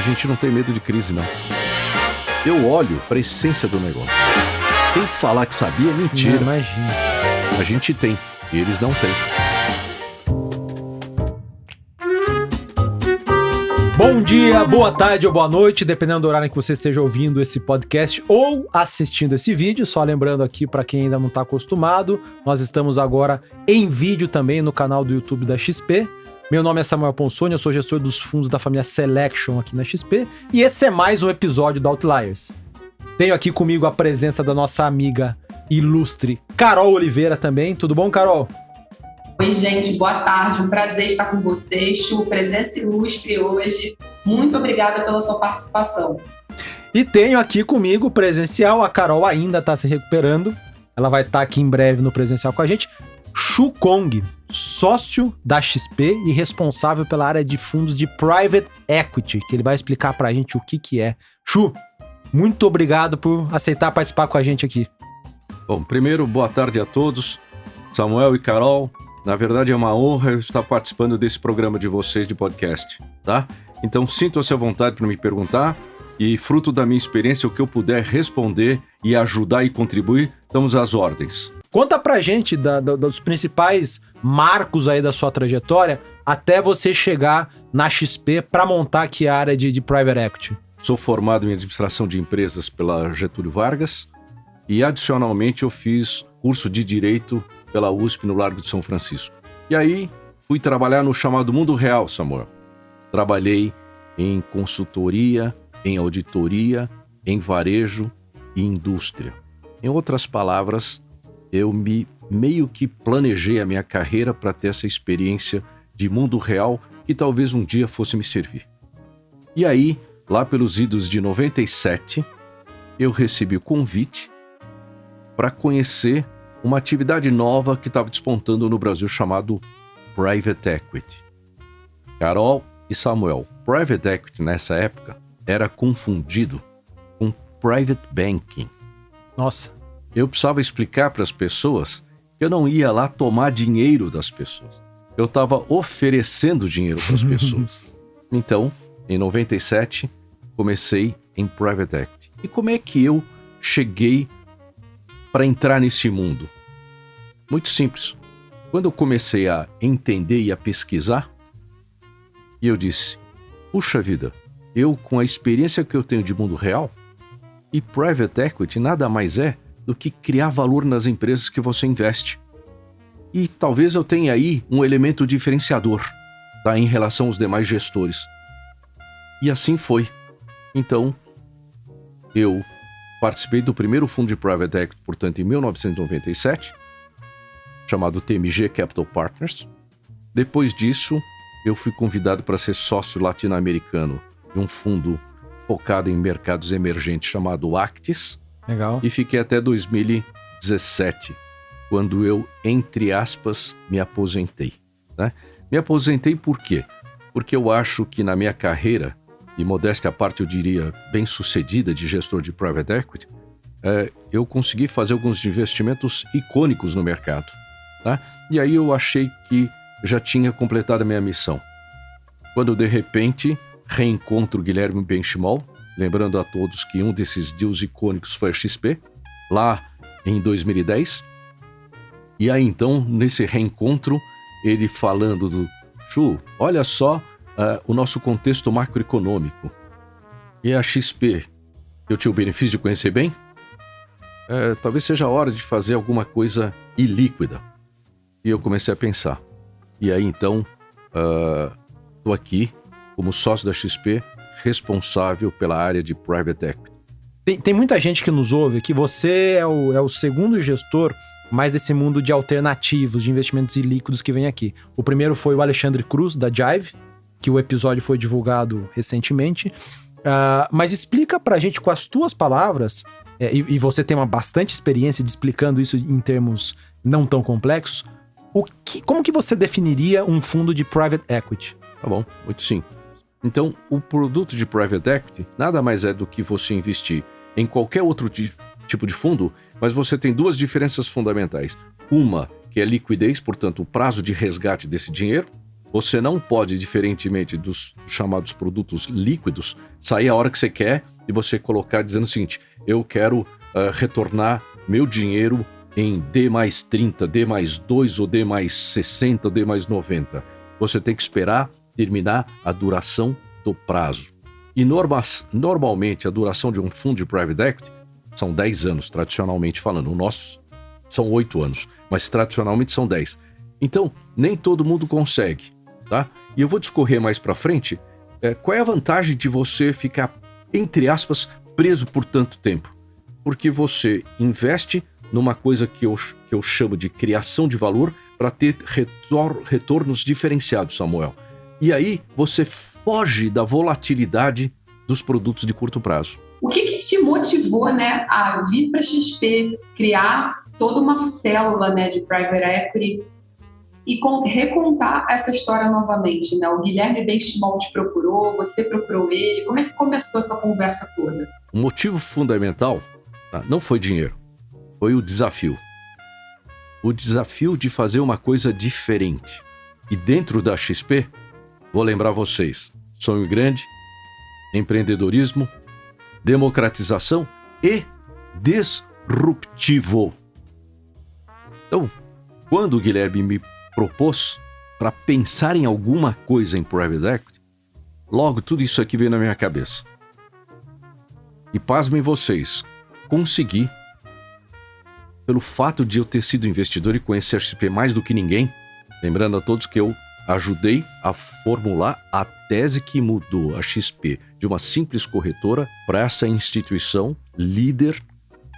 a gente não tem medo de crise, não. Eu olho para a essência do negócio. Quem falar que sabia é mentira. Não, imagina. A gente tem, e eles não têm. Bom dia, boa tarde ou boa noite, dependendo do horário em que você esteja ouvindo esse podcast ou assistindo esse vídeo. Só lembrando aqui, para quem ainda não está acostumado, nós estamos agora em vídeo também no canal do YouTube da XP. Meu nome é Samuel Ponsoni, eu sou gestor dos fundos da família Selection aqui na XP. E esse é mais um episódio do Outliers. Tenho aqui comigo a presença da nossa amiga ilustre Carol Oliveira também. Tudo bom, Carol? Oi, gente, boa tarde. Um prazer estar com vocês. Chu, presença ilustre hoje. Muito obrigada pela sua participação. E tenho aqui comigo presencial, a Carol ainda está se recuperando. Ela vai estar aqui em breve no presencial com a gente. Chu Kong, sócio da XP e responsável pela área de fundos de Private Equity, que ele vai explicar pra gente o que é. Chu, muito obrigado por aceitar participar com a gente aqui. Bom, primeiro, boa tarde a todos. Samuel e Carol. Na verdade, é uma honra eu estar participando desse programa de vocês de podcast, tá? Então, sintam-se à vontade para me perguntar e, fruto da minha experiência, o que eu puder responder e ajudar e contribuir, estamos às ordens. Conta pra gente dos principais marcos aí da sua trajetória até você chegar na XP para montar aqui a área de Private Equity. Sou formado em administração de empresas pela Getúlio Vargas e, adicionalmente, eu fiz curso de Direito pela USP no Largo de São Francisco. E aí, fui trabalhar no chamado mundo real, Samuel. Trabalhei em consultoria, em auditoria, em varejo e indústria. Em outras palavras, eu meio que planejei a minha carreira para ter essa experiência de mundo real que talvez um dia fosse me servir. E aí, lá pelos idos de 97, eu recebi o convite para conhecer uma atividade nova que estava despontando no Brasil chamado Private Equity. Carol e Samuel, Private Equity nessa época era confundido com Private Banking. Nossa. Eu precisava explicar para as pessoas que eu não ia lá tomar dinheiro das pessoas. Eu estava oferecendo dinheiro para as pessoas. Então, em 97, comecei em Private Equity. E como é que eu cheguei para entrar nesse mundo? Muito simples. Quando eu comecei a entender e a pesquisar, e eu disse, puxa vida, eu com a experiência que eu tenho de mundo real, e Private Equity nada mais é do que criar valor nas empresas que você investe. E talvez eu tenha aí um elemento diferenciador, tá, em relação aos demais gestores. E assim foi. Então, eu participei do primeiro fundo de Private Equity, portanto, em 1997, chamado TMG Capital Partners. Depois disso, eu fui convidado para ser sócio latino-americano de um fundo focado em mercados emergentes chamado Actis. Legal. E fiquei até 2017, quando eu, entre aspas, me aposentei. Né? Me aposentei por quê? Porque eu acho que na minha carreira, e modéstia à parte eu diria bem sucedida de gestor de Private Equity, eu consegui fazer alguns investimentos icônicos no mercado. Tá? E aí eu achei que já tinha completado a minha missão. Quando de repente reencontro o Guilherme Benchimol, lembrando a todos que um desses deals icônicos foi a XP, lá em 2010. E aí então, nesse reencontro, ele falando do Chu, olha só o nosso contexto macroeconômico. E a XP, eu tinha o benefício de conhecer bem, talvez seja a hora de fazer alguma coisa ilíquida. E eu comecei a pensar. E aí então, estou aqui como sócio da XP, responsável pela área de Private Equity. Tem muita gente que nos ouve que você é o segundo gestor mais desse mundo de alternativos, de investimentos ilíquidos que vem aqui. O primeiro foi o Alexandre Cruz, da Jive, que o episódio foi divulgado recentemente. Mas explica pra gente com as tuas palavras, e você tem uma bastante experiência de explicando isso em termos não tão complexos, como que você definiria um fundo de Private Equity? Tá bom, muito simples. Então, o produto de Private Equity nada mais é do que você investir em qualquer outro tipo de fundo, mas você tem duas diferenças fundamentais. Uma, que é liquidez, portanto, o prazo de resgate desse dinheiro, Você não pode, diferentemente dos chamados produtos líquidos, sair a hora que você quer e você colocar dizendo o seguinte: eu quero retornar meu dinheiro em D mais 30, D mais 2, ou D mais 60, ou D mais 90. Você tem que esperar terminar a duração do prazo. E normalmente a duração de um fundo de private equity são 10 anos, tradicionalmente falando. O nosso são 8 anos, mas tradicionalmente são 10. Então, nem todo mundo consegue, tá? E eu vou discorrer mais para frente qual é a vantagem de você ficar, entre aspas, preso por tanto tempo. Porque você investe numa coisa que eu chamo de criação de valor para ter retornos diferenciados, Samuel. E aí você foge da volatilidade dos produtos de curto prazo. O que te motivou, né, a vir para a XP, criar toda uma célula, né, de private equity e recontar essa história novamente, né? O Guilherme Benchimol te procurou, você procurou ele. Como é que começou essa conversa toda? O motivo fundamental não foi dinheiro, foi o desafio. O desafio de fazer uma coisa diferente. E dentro da XP, vou lembrar vocês, sonho grande, empreendedorismo, democratização e disruptivo. Então, quando o Guilherme me propôs para pensar em alguma coisa em private equity, logo tudo isso aqui veio na minha cabeça. E pasmem vocês, consegui, pelo fato de eu ter sido investidor e conhecer a XP mais do que ninguém, lembrando a todos que eu ajudei a formular a tese que mudou a XP de uma simples corretora para essa instituição líder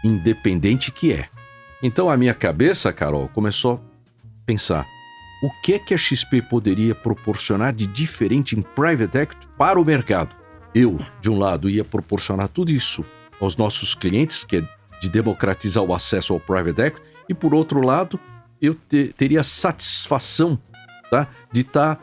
independente que é. Então a minha cabeça, Carol, começou a pensar: o que é que a XP poderia proporcionar de diferente em private equity para o mercado? Eu, de um lado, ia proporcionar tudo isso aos nossos clientes, que é de democratizar o acesso ao private equity, e por outro lado, eu teria satisfação, tá, de estar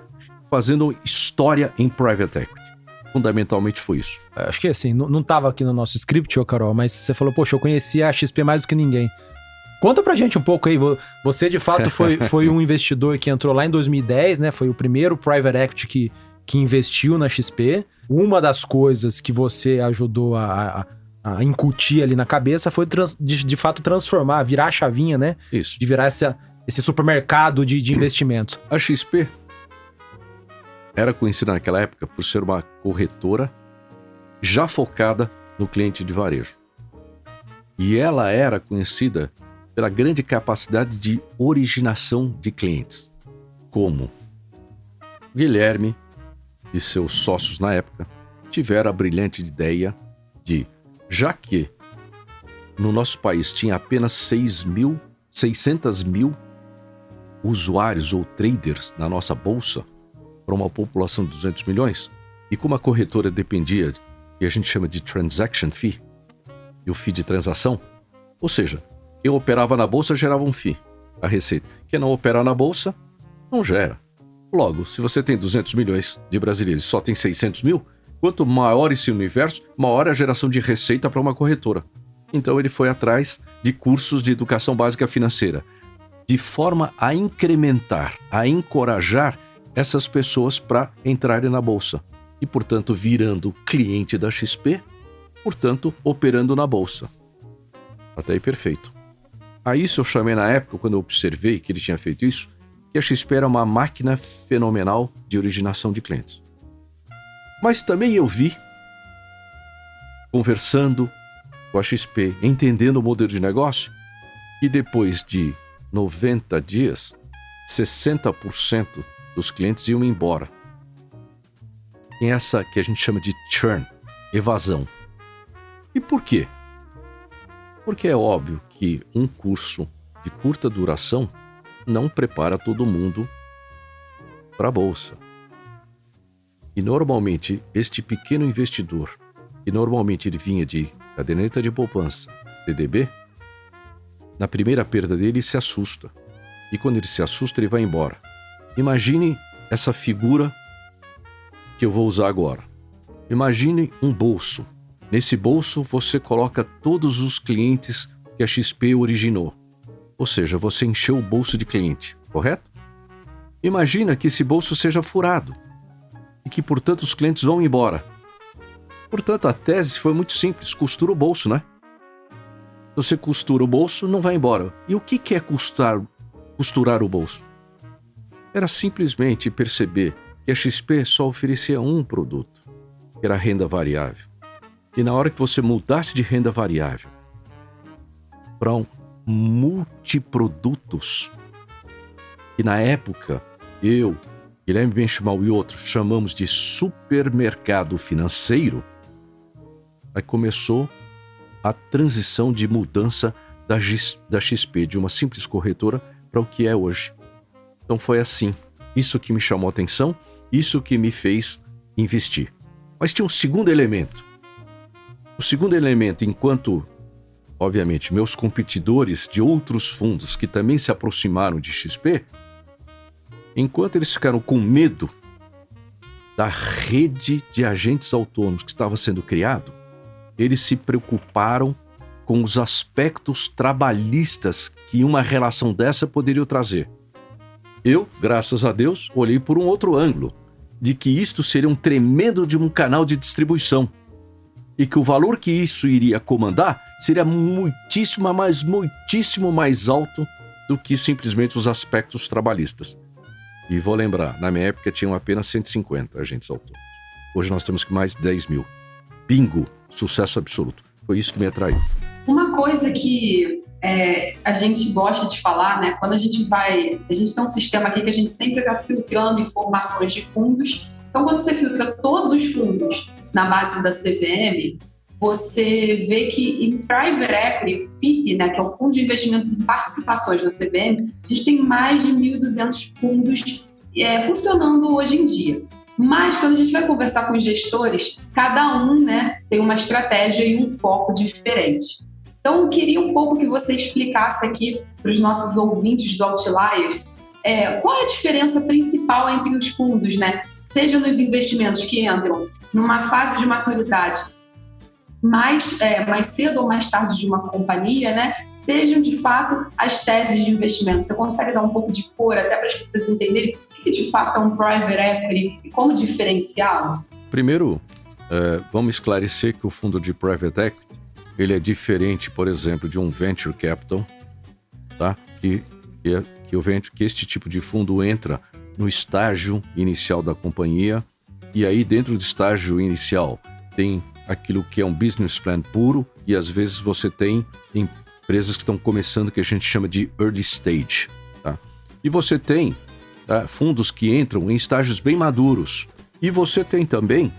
fazendo história em private equity. Fundamentalmente foi isso. Acho que assim, não estava aqui no nosso script, ô Carol, mas você falou, poxa, eu conhecia a XP mais do que ninguém. Conta pra gente um pouco aí, você de fato foi um investidor que entrou lá em 2010, né? Foi o primeiro private equity que investiu na XP. Uma das coisas que você ajudou a incutir ali na cabeça foi de fato transformar, virar a chavinha, né? Isso. De virar esse supermercado de investimentos. A XP era conhecida naquela época por ser uma corretora já focada no cliente de varejo. E ela era conhecida pela grande capacidade de originação de clientes. Como Guilherme e seus sócios na época tiveram a brilhante ideia de, já que no nosso país tinha apenas 600 mil usuários ou traders na nossa bolsa, para uma população de 200 milhões, e como a corretora dependia, que a gente chama de transaction fee, e o fee de transação, ou seja, quem operava na bolsa gerava um fee, a receita. Quem não operar na bolsa, não gera. Logo, se você tem 200 milhões de brasileiros e só tem 600 mil, quanto maior esse universo, maior é a geração de receita para uma corretora. Então ele foi atrás de cursos de educação básica financeira, de forma a incrementar, a encorajar essas pessoas para entrarem na bolsa. E, portanto, virando cliente da XP, portanto, operando na bolsa. Até aí perfeito. A isso eu chamei na época, quando eu observei que ele tinha feito isso, que a XP era uma máquina fenomenal de originação de clientes. Mas também eu vi, conversando com a XP, entendendo o modelo de negócio, que depois de 90 dias, 60% dos clientes iam embora. Tem essa que a gente chama de churn, evasão. E por quê? Porque é óbvio que um curso de curta duração não prepara todo mundo para a bolsa. E normalmente este pequeno investidor, que normalmente ele vinha de caderneta de poupança, CDB, na primeira perda dele ele se assusta. E quando ele se assusta, ele vai embora. Imagine essa figura que eu vou usar agora. Imagine um bolso. Nesse bolso você coloca todos os clientes que a XP originou. Ou seja, você encheu o bolso de cliente, correto? Imagina que esse bolso seja furado e que, portanto, os clientes vão embora. Portanto, a tese foi muito simples, costura o bolso, né? Você costura o bolso, não vai embora. E o que é costurar o bolso? Era simplesmente perceber que a XP só oferecia um produto, que era a renda variável. E na hora que você mudasse de renda variável para multiprodutos, que na época eu, Guilherme Benchimol e outros chamamos de supermercado financeiro, aí começou a transição de mudança da XP, de uma simples corretora para o que é hoje. Então foi assim, isso que me chamou a atenção, isso que me fez investir. Mas tinha um segundo elemento. O segundo elemento, enquanto, obviamente, meus competidores de outros fundos que também se aproximaram de XP, enquanto eles ficaram com medo da rede de agentes autônomos que estava sendo criado, eles se preocuparam com os aspectos trabalhistas que uma relação dessa poderia trazer. Eu, graças a Deus, olhei por um outro ângulo, de que isto seria um tremendo de um canal de distribuição e que o valor que isso iria comandar seria muitíssimo mais alto do que simplesmente os aspectos trabalhistas. E vou lembrar, na minha época tinham apenas 150 agentes autônomos. Hoje nós temos mais de 10 mil. Bingo! Sucesso absoluto. Foi isso que me atraiu. Uma coisa que a gente gosta de falar, né? Quando a gente tem um sistema aqui que a gente sempre está filtrando informações de fundos. Então, quando você filtra todos os fundos na base da CVM, você vê que em Private Equity, FIP, né, que é o Fundo de Investimentos em Participações da CVM, a gente tem mais de 1.200 fundos funcionando hoje em dia. Mas, quando a gente vai conversar com os gestores, cada um, né, tem uma estratégia e um foco diferente. Então, eu queria um pouco que você explicasse aqui para os nossos ouvintes do Outliers qual é a diferença principal entre os fundos, né? Seja nos investimentos que entram numa fase de maturidade mais cedo ou mais tarde de uma companhia, né? Sejam, de fato, as teses de investimento. Você consegue dar um pouco de cor até para as pessoas entenderem o que de fato é um Private Equity e como diferenciá-lo? Primeiro, vamos esclarecer que o fundo de Private Equity ele é diferente, por exemplo, de um Venture Capital, tá? Que este tipo de fundo entra no estágio inicial da companhia e aí dentro do estágio inicial tem aquilo que é um business plan puro e às vezes você tem empresas que estão começando que a gente chama de early stage, tá? E você tem fundos que entram em estágios bem maduros e você tem também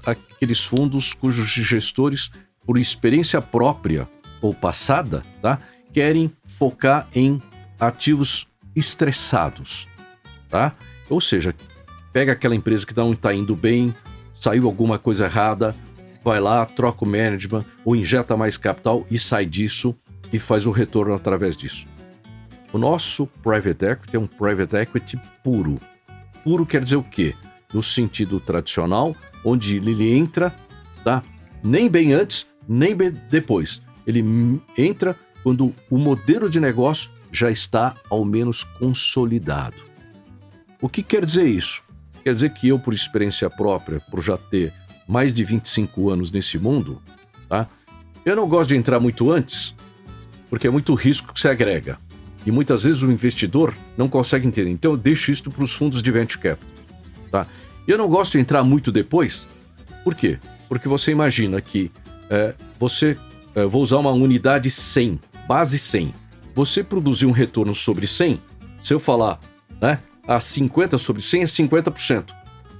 aqueles fundos cujos gestores, por experiência própria ou passada, tá? Querem focar em ativos estressados, tá? Ou seja, pega aquela empresa que não está indo bem, saiu alguma coisa errada, vai lá, troca o management ou injeta mais capital e sai disso e faz o retorno através disso. O nosso Private Equity é um Private Equity puro. Puro quer dizer o quê? No sentido tradicional, onde ele entra, tá? Nem bem antes, nem bem depois. Ele entra quando o modelo de negócio já está ao menos consolidado. O que quer dizer isso? Quer dizer que eu, por experiência própria, por já ter mais de 25 anos nesse mundo, tá? Eu não gosto de entrar muito antes, porque é muito risco que se agrega. E muitas vezes o investidor não consegue entender. Então eu deixo isso para os fundos de Venture Capital, tá? Eu não gosto de entrar muito depois. Por quê? Porque você imagina que vou usar uma unidade 100, base 100. Você produzir um retorno sobre 100, se eu falar, né, 50 sobre 100 é 50%.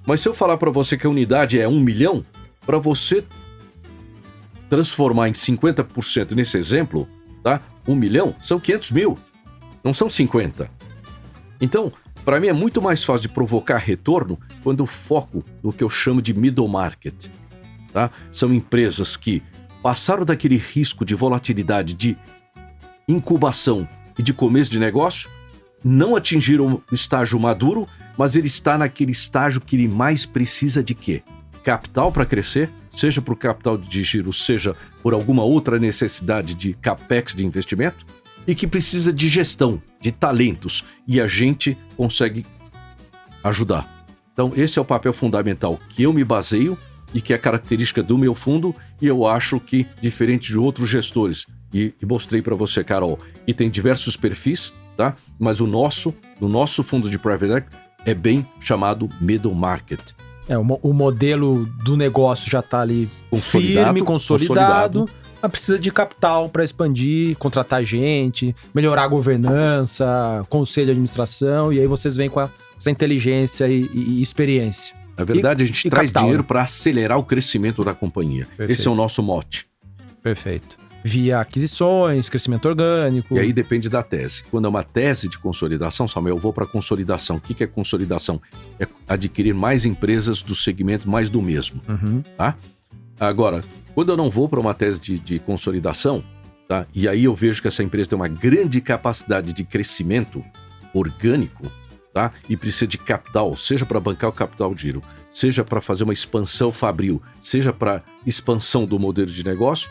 Mas se eu falar para você que a unidade é 1 milhão, para você transformar em 50% nesse exemplo, tá? 1 milhão são 500 mil, não são 50. Então, para mim é muito mais fácil de provocar retorno quando eu foco no que eu chamo de middle market, tá? São empresas que passaram daquele risco de volatilidade de incubação e de começo de negócio, não atingiram o estágio maduro, mas ele está naquele estágio que ele mais precisa de quê? Capital para crescer, seja por capital de giro, seja por alguma outra necessidade de capex de investimento, e que precisa de gestão, de talentos, e a gente consegue ajudar. Então, esse é o papel fundamental que eu me baseio e que é característica do meu fundo, e eu acho que, diferente de outros gestores, e mostrei para você, Carol, que tem diversos perfis, tá? Mas o nosso fundo de Private Equity é bem chamado Middle Market. O modelo do negócio já está ali firme, consolidado. Mas precisa de capital para expandir, contratar gente, melhorar a governança, conselho de administração, e aí vocês vêm com essa inteligência e experiência. Na verdade, a gente traz dinheiro para acelerar o crescimento da companhia. Perfeito. Esse é o nosso mote. Perfeito. Via aquisições, crescimento orgânico. E aí depende da tese. Quando é uma tese de consolidação, Samuel, eu vou para consolidação. O que é consolidação? É adquirir mais empresas do segmento, mais do mesmo. Tá? Agora, quando eu não vou para uma tese de consolidação, tá? E aí eu vejo que essa empresa tem uma grande capacidade de crescimento orgânico, tá? E precisa de capital, seja para bancar o capital de giro, seja para fazer uma expansão fabril, seja para expansão do modelo de negócio,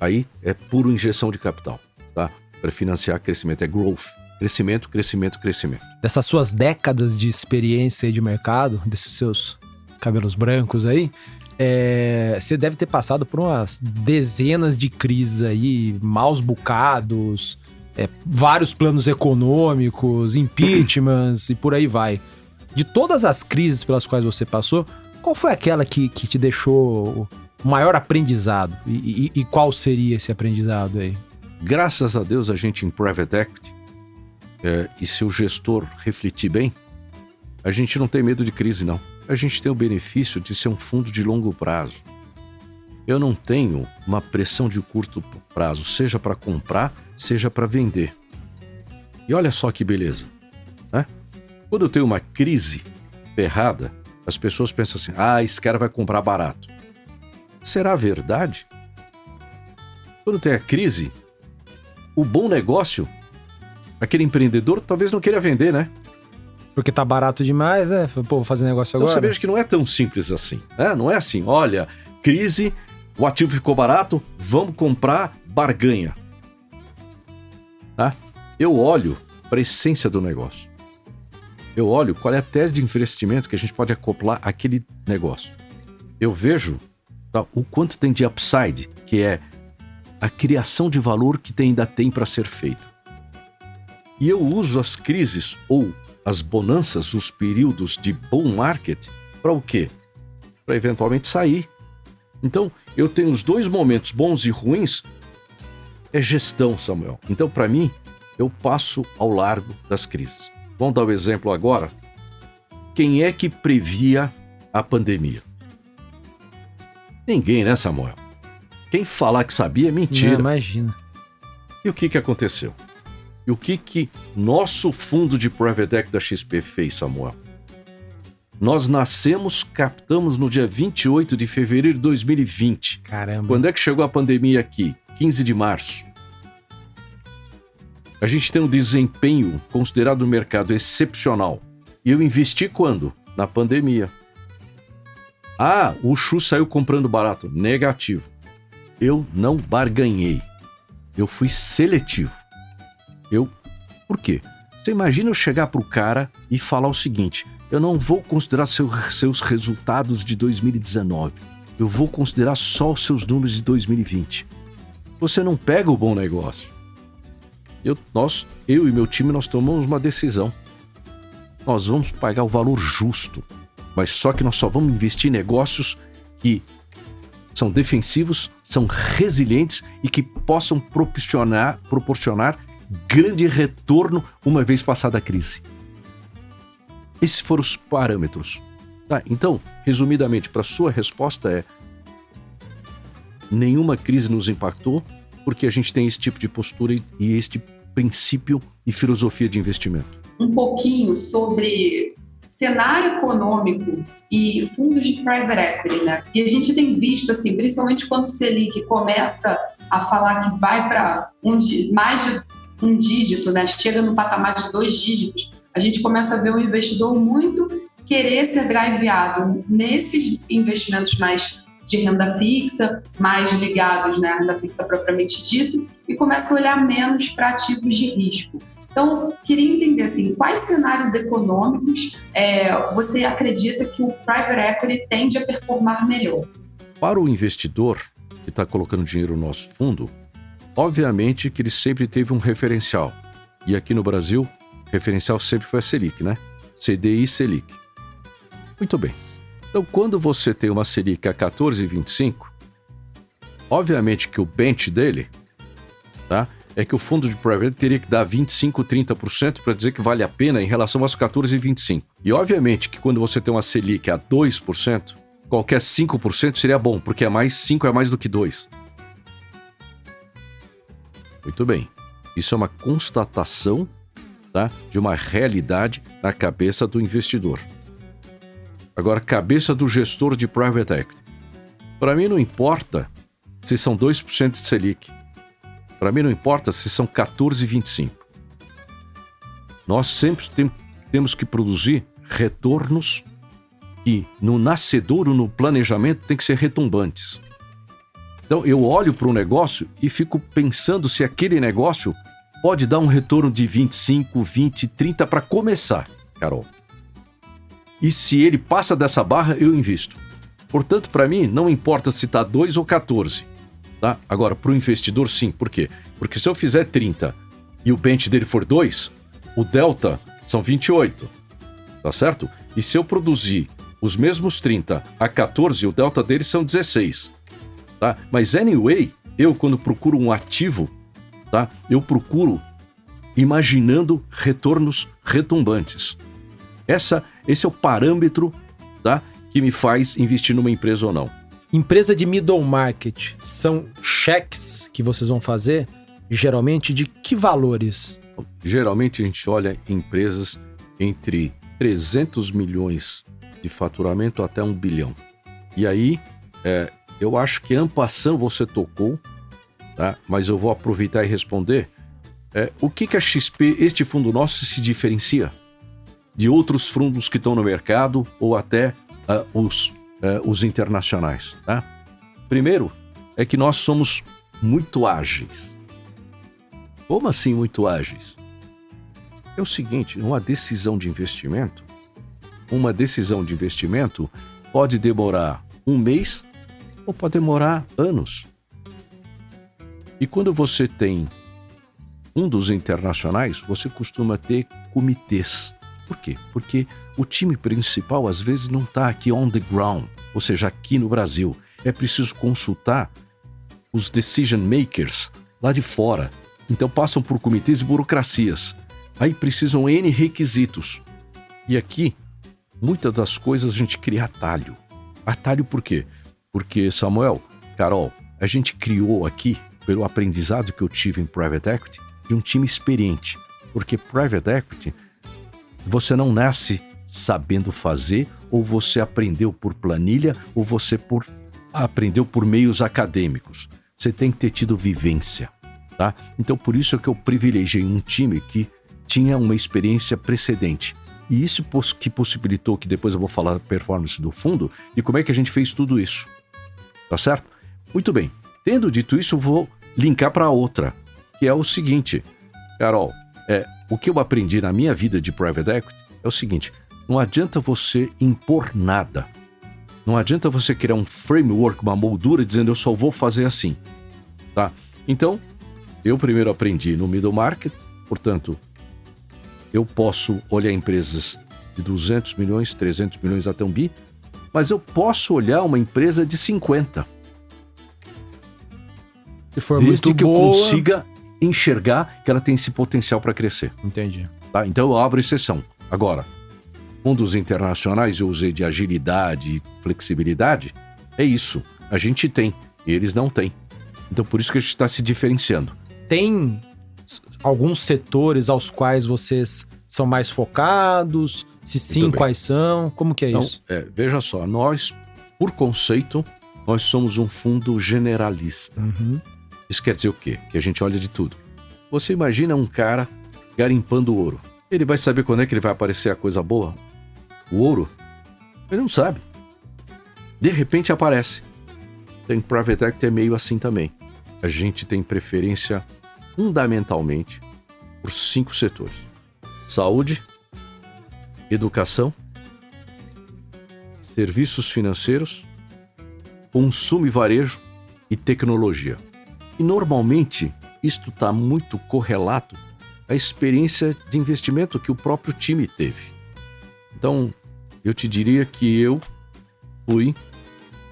aí é pura injeção de capital, tá? Para financiar crescimento, é growth. Crescimento, crescimento, crescimento. Dessas suas décadas de experiência aí de mercado, desses seus cabelos brancos aí, você deve ter passado por umas dezenas de crises aí, maus bocados, vários planos econômicos, impeachments e por aí vai. De todas as crises pelas quais você passou, qual foi aquela que te deixou o maior aprendizado? E qual seria esse aprendizado aí? Graças a Deus, a gente em Private Equity, e se o gestor refletir bem, a gente não tem medo de crise, não. A gente tem o benefício de ser um fundo de longo prazo. Eu não tenho uma pressão de curto prazo, seja para comprar, seja para vender. E olha só que beleza, né? Quando eu tenho uma crise ferrada, as pessoas pensam assim, esse cara vai comprar barato. Será verdade? Quando tem a crise, o bom negócio, aquele empreendedor talvez não queira vender, né? Porque tá barato demais, né? Pô, vou fazer negócio agora. Então você veja que não é tão simples assim, né? Não é assim, olha, crise, o ativo ficou barato, vamos comprar, barganha. Tá? Eu olho para a essência do negócio. Eu olho qual é a tese de investimento que a gente pode acoplar àquele negócio. Eu vejo o quanto tem de upside, que é a criação de valor que ainda tem para ser feita. E eu uso as crises ou as bonanças, os períodos de bull market, para o quê? Para eventualmente sair. Então, eu tenho os dois momentos, bons e ruins, é gestão, Samuel. Então, para mim, eu passo ao largo das crises. Vamos dar um exemplo agora? Quem é que previa a pandemia? Ninguém, né, Samuel? Quem falar que sabia é mentira. Não, imagina. E o que aconteceu? E o que nosso fundo de Private Equity da XP fez, Samuel? Nós nascemos, captamos no dia 28 de fevereiro de 2020. Caramba. Quando é que chegou a pandemia aqui? 15 de março. A gente tem um desempenho considerado no mercado excepcional. E eu investi quando? Na pandemia. O Chu saiu comprando barato. Negativo. Eu não barganhei. Eu fui seletivo. Por quê? Você imagina eu chegar pro cara e falar o seguinte, eu não vou considerar seus resultados de 2019, eu vou considerar só os seus números de 2020. Você não pega o bom negócio. Eu e meu time, nós tomamos uma decisão. Nós vamos pagar o valor justo, mas só que nós só vamos investir em negócios que são defensivos, são resilientes e que possam proporcionar grande retorno uma vez passada a crise. Esses foram os parâmetros. Tá, então, resumidamente, para sua resposta nenhuma crise nos impactou porque a gente tem esse tipo de postura e este princípio e filosofia de investimento. Um pouquinho sobre cenário econômico e fundos de private equity, né? E a gente tem visto, assim, principalmente quando o Selic começa a falar que vai para mais de um dígito, né? Chega no patamar de 2 dígitos, a gente começa a ver o investidor muito querer ser driveado nesses investimentos mais de renda fixa, mais ligados, né, à renda fixa propriamente dito, e começa a olhar menos para ativos de risco. Então, queria entender assim, quais cenários econômicos você acredita que o private equity tende a performar melhor? Para o investidor que está colocando dinheiro no nosso fundo, obviamente que ele sempre teve um referencial. E aqui no Brasil, o referencial sempre foi a Selic, né? CDI Selic. Muito bem. Então, quando você tem uma Selic a 14,25, obviamente que o bench dele, tá? É que o fundo de private teria que dar 25, 30% para dizer que vale a pena em relação aos 14,25. E obviamente que quando você tem uma Selic a 2%, qualquer 5% seria bom, porque 5 é mais do que 2. Muito bem. Isso é uma constatação, tá, de uma realidade na cabeça do investidor. Agora, cabeça do gestor de private equity. Para mim não importa se são 2% de Selic. Para mim não importa se são 14,25. Nós sempre temos que produzir retornos que no nascedouro, no planejamento, tem que ser retumbantes. Então eu olho para um negócio e fico pensando se aquele negócio pode dar um retorno de 25, 20, 30 para começar, Carol. E se ele passa dessa barra, eu invisto. Portanto, para mim, não importa se está 2 ou 14. Tá? Agora, para o investidor, sim. Por quê? Porque se eu fizer 30 e o bench dele for 2, o delta são 28. Tá certo? E se eu produzir os mesmos 30 a 14, o delta dele são 16. Tá? Mas, anyway, eu quando procuro um ativo, tá? Eu procuro imaginando retornos retumbantes. Esse é o parâmetro, tá, que me faz investir numa empresa ou não. Empresa de middle market, são cheques que vocês vão fazer, geralmente, de que valores? Geralmente a gente olha empresas entre 300 milhões de faturamento até 1 bilhão. E aí, eu acho que en passant você tocou, tá? Mas eu vou aproveitar e responder. O que a XP, este fundo nosso, se diferencia de outros fundos que estão no mercado ou até os internacionais, tá? Primeiro, é que nós somos muito ágeis. Como assim muito ágeis? É o seguinte, uma decisão de investimento pode demorar 1 mês ou pode demorar anos. E quando você tem fundos internacionais, você costuma ter comitês. Por quê? Porque o time principal às vezes não está aqui on the ground, ou seja, aqui no Brasil. É preciso consultar os decision makers lá de fora. Então passam por comitês e burocracias. Aí precisam N requisitos. E aqui, muitas das coisas a gente cria atalho. Atalho por quê? Porque, Samuel, Carol, a gente criou aqui, pelo aprendizado que eu tive em Private Equity, de um time experiente. Porque Private Equity, você não nasce sabendo fazer, ou você aprendeu por planilha, ou você aprendeu por meios acadêmicos. Você tem que ter tido vivência, tá? Então, por isso é que eu privilegiei um time que tinha uma experiência precedente. E isso que possibilitou, que depois eu vou falar da performance do fundo, e como é que a gente fez tudo isso. Tá certo? Muito bem. Tendo dito isso, eu vou linkar para outra, que é o seguinte, Carol, o que eu aprendi na minha vida de Private Equity é o seguinte, não adianta você impor nada. Não adianta você criar um framework, uma moldura, dizendo eu só vou fazer assim. Tá? Então, eu primeiro aprendi no middle market, portanto, eu posso olhar empresas de 200 milhões, 300 milhões até 1 bi, mas eu posso olhar uma empresa de 50. Se for desde muito que boa... eu consiga enxergar que ela tem esse potencial para crescer. Entendi. Tá? Então eu abro exceção. Agora, fundos internacionais eu usei de agilidade e flexibilidade, é isso. A gente tem, eles não têm. Então por isso que a gente está se diferenciando. Tem alguns setores aos quais vocês são mais focados? Se sim, quais são? Como que é então, isso? Veja só, nós, por conceito, nós somos um fundo generalista. Uhum. Isso quer dizer o quê? Que a gente olha de tudo. Você imagina um cara garimpando ouro. Ele vai saber quando é que ele vai aparecer a coisa boa? O ouro? Ele não sabe. De repente aparece. Tem Private Equity é meio assim também. A gente tem preferência fundamentalmente por por 5 setores: saúde, educação, serviços financeiros, consumo e varejo e tecnologia. E normalmente isto está muito correlato à experiência de investimento que o próprio time teve. Então, eu te diria que eu fui,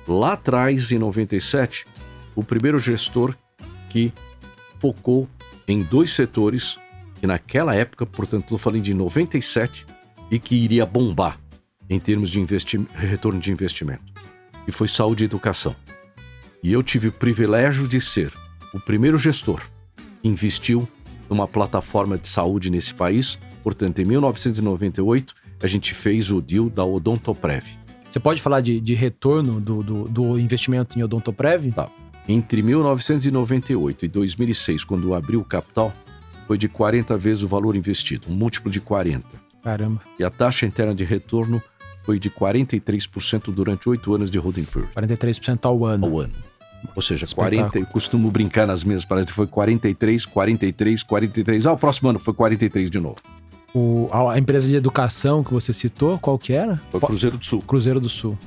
lá atrás, em 97, o primeiro gestor que focou em 2 setores, que naquela época, portanto, estou falando de 97, e que iria bombar em termos de retorno de investimento. E foi saúde e educação. E eu tive o privilégio de ser o primeiro gestor que investiu numa plataforma de saúde nesse país. Portanto, em 1998, a gente fez o deal da Odontoprev. Você pode falar de retorno do investimento em Odontoprev? Tá. Entre 1998 e 2006, quando abriu o capital, foi de 40 vezes o valor investido, um múltiplo de 40. Caramba. E a taxa interna de retorno foi de 43% durante 8 anos de holding period. 43% ao ano. Ou seja, 40, eu costumo brincar nas minhas palestras, foi 43, 43, 43. O próximo ano foi 43 de novo. A empresa de educação que você citou, qual que era? Foi Cruzeiro do Sul. Cruzeiro do Sul.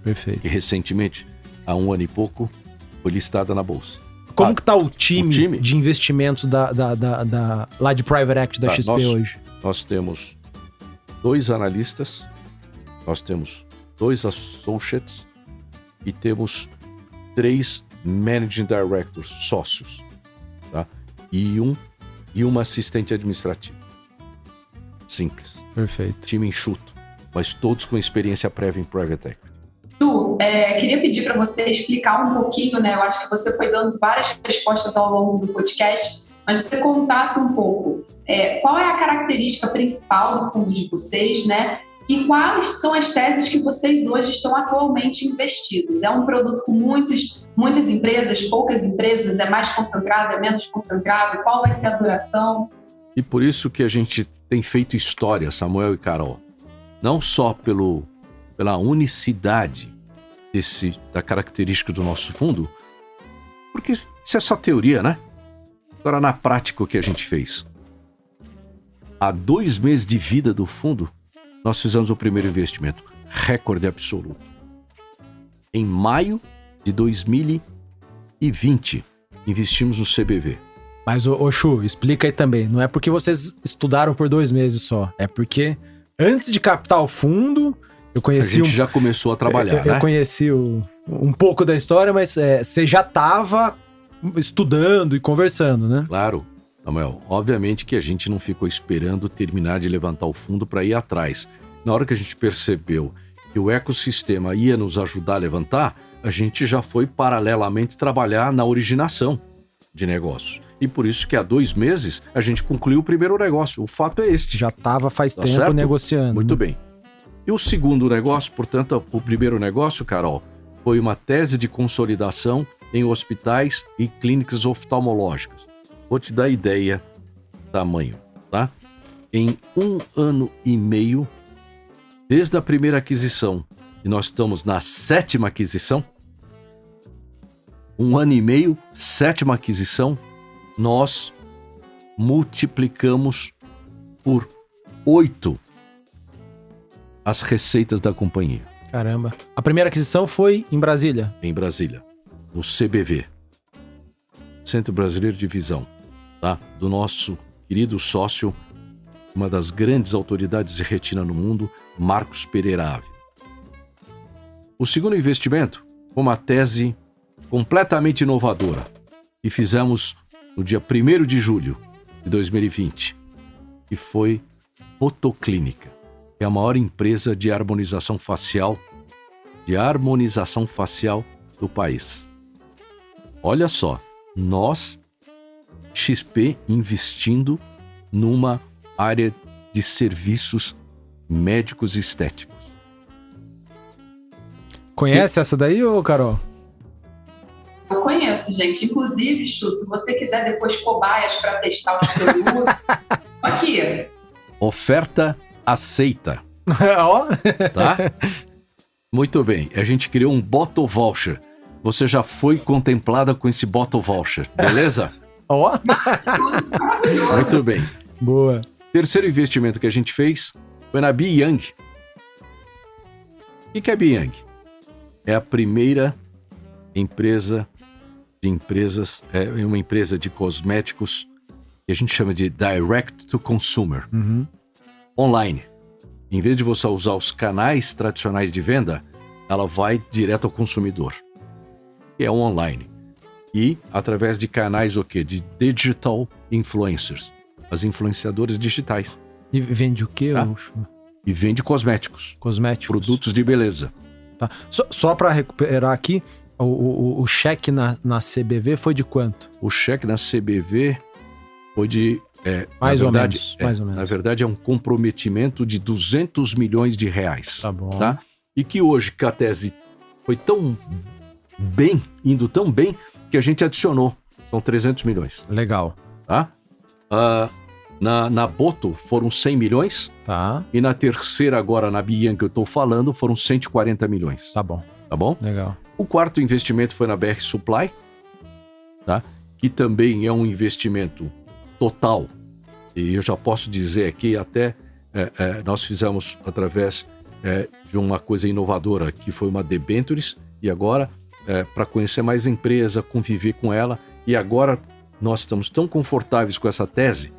Perfeito. E recentemente, há 1 ano e pouco, foi listada na Bolsa. Como que tá o time de investimentos lá de Private Equity da XP hoje? Nós temos 2 analistas, nós temos 2 associates e temos 3 managing directors, sócios, tá? E uma assistente administrativa. Simples. Perfeito. Time enxuto, mas todos com experiência prévia em Private Equity. Ju, queria pedir para você explicar um pouquinho, né? Eu acho que você foi dando várias respostas ao longo do podcast, mas você contasse um pouco qual é a característica principal do fundo de vocês, né? E quais são as teses que vocês hoje estão atualmente investidos? É um produto com muitas empresas, poucas empresas? É mais concentrado, é menos concentrado? Qual vai ser a duração? E por isso que a gente tem feito história, Samuel e Carol. Não só pela unicidade da característica do nosso fundo, porque isso é só teoria, né? Agora, na prática, o que a gente fez? Há 2 meses de vida do fundo, nós fizemos o primeiro investimento, recorde absoluto. Em maio de 2020, investimos no CBV. Mas, Chu, explica aí também. Não é porque vocês estudaram por 2 meses só. É porque antes de captar o fundo, eu conheci... A gente já começou a trabalhar, né? Eu conheci um pouco da história, mas você já estava estudando e conversando, né? Claro. Samuel, obviamente que a gente não ficou esperando terminar de levantar o fundo para ir atrás. Na hora que a gente percebeu que o ecossistema ia nos ajudar a levantar, a gente já foi paralelamente trabalhar na originação de negócios. E por isso que há 2 meses a gente concluiu o primeiro negócio. O fato é este. Já estava faz tempo certo? Negociando. Muito bem. E o segundo negócio, portanto, o primeiro negócio, Carol, foi uma tese de consolidação em hospitais e clínicas oftalmológicas. Vou te dar ideia do tamanho, tá? Em 1 ano e meio, desde a primeira aquisição, e nós estamos na 7ª aquisição, 1 ano e meio, 7ª aquisição, nós multiplicamos por 8 as receitas da companhia. Caramba. A primeira aquisição foi em Brasília? Em Brasília, no CBV, Centro Brasileiro de Visão, tá? Do nosso querido sócio, uma das grandes autoridades de retina no mundo, Marcos Pereira Ávila. O segundo investimento foi uma tese completamente inovadora e fizemos no dia 1º de julho de 2020, que foi Fotoclínica, que é a maior empresa de harmonização facial do país. Olha só, nós, XP, investindo numa área de serviços médicos e estéticos. Conhece essa daí, ô Carol? Eu conheço, gente. Inclusive, Chu, se você quiser depois cobaias para testar os produtos, aqui. Oferta aceita. Tá? Muito bem. A gente criou um Bottle Voucher. Você já foi contemplada com esse Bottle Voucher, beleza? Ó. Muito bem. Boa. Terceiro investimento que a gente fez foi na Biyang. O que é a Biyang? É a primeira empresa de empresas, é uma empresa de cosméticos que a gente chama de Direct to Consumer, online. Em vez de você usar os canais tradicionais de venda, ela vai direto ao consumidor, que é o online. E através de canais o quê? De digital influencers, as influenciadoras digitais. E vende o quê? Tá? E vende cosméticos. Cosméticos. Produtos de beleza. Tá. Só para recuperar aqui, o cheque na CBV foi de quanto? O cheque na CBV foi de... mais ou menos. Na verdade, é um comprometimento de 200 milhões de reais. Tá bom. Tá? E que hoje, que a tese foi tão bem, indo tão bem, que a gente adicionou. São 300 milhões. Legal. Tá? Na Boto foram 100 milhões. Tá. E na terceira, agora na Biyang que eu estou falando, foram 140 milhões. Tá bom. Tá bom? Legal. O quarto investimento foi na BR Supply, tá? Que também é um investimento total. E eu já posso dizer aqui, até nós fizemos através de uma coisa inovadora, que foi uma debentures, e agora, para conhecer mais a empresa, conviver com ela, e agora nós estamos tão confortáveis com essa tese.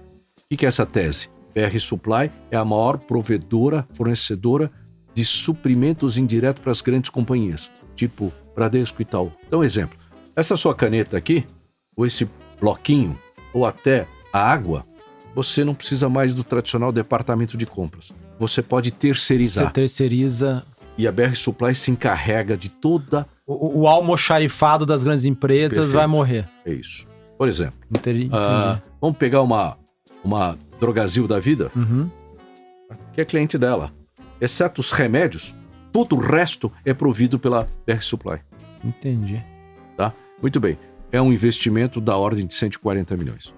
O que é essa tese? BR Supply é a maior provedora, fornecedora de suprimentos indiretos para as grandes companhias, tipo Bradesco e tal. Então, exemplo, essa sua caneta aqui, ou esse bloquinho, ou até a água, você não precisa mais do tradicional departamento de compras. Você pode terceirizar. Você terceiriza. E a BR Supply se encarrega de toda... O almoxarifado das grandes empresas Perfeito. vai morrer. É isso. Por exemplo, Entendi. vamos pegar uma Drogasil da vida, que é cliente dela. Exceto os remédios, todo o resto é provido pela BR Supply. Entendi. Tá? Muito bem. É um investimento da ordem de 140 milhões.